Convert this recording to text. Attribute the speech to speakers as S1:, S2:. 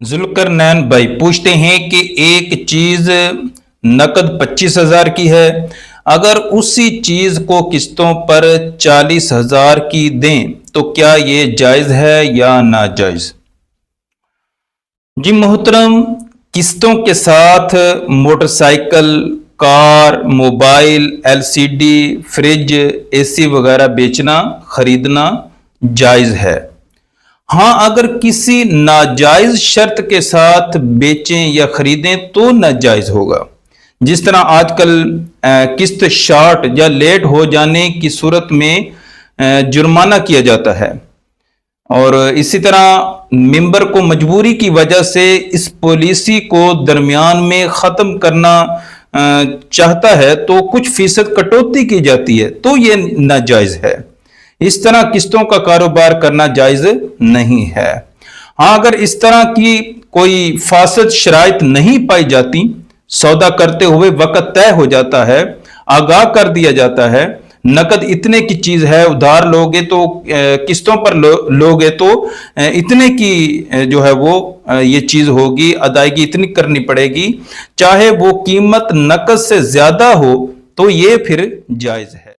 S1: ذوالقرنین بھائی پوچھتے ہیں کہ ایک چیز نقد 25,000 کی ہے، اگر اسی چیز کو قسطوں پر 40,000 کی دیں تو کیا یہ جائز ہے یا ناجائز؟ جی محترم، قسطوں کے ساتھ موٹر سائیکل، کار، موبائل، LCD، فریج، AC وغیرہ بیچنا، خریدنا جائز ہے۔ ہاں، اگر کسی ناجائز شرط کے ساتھ بیچیں یا خریدیں تو ناجائز ہوگا، جس طرح آج کل قسط شارٹ یا لیٹ ہو جانے کی صورت میں جرمانہ کیا جاتا ہے، اور اسی طرح ممبر کو مجبوری کی وجہ سے اس پالیسی کو درمیان میں ختم کرنا چاہتا ہے تو کچھ فیصد کٹوتی کی جاتی ہے، تو یہ ناجائز ہے۔ اس طرح قسطوں کا کاروبار کرنا جائز نہیں ہے۔ ہاں، اگر اس طرح کی کوئی فاسد شرائط نہیں پائی جاتی، سودا کرتے ہوئے وقت طے ہو جاتا ہے، آگاہ کر دیا جاتا ہے نقد اتنے کی چیز ہے، ادھار لوگے تو قسطوں پر لوگے تو اتنے کی جو ہے وہ یہ چیز ہوگی، ادائیگی اتنی کرنی پڑے گی، چاہے وہ قیمت نقد سے زیادہ ہو تو یہ پھر جائز ہے۔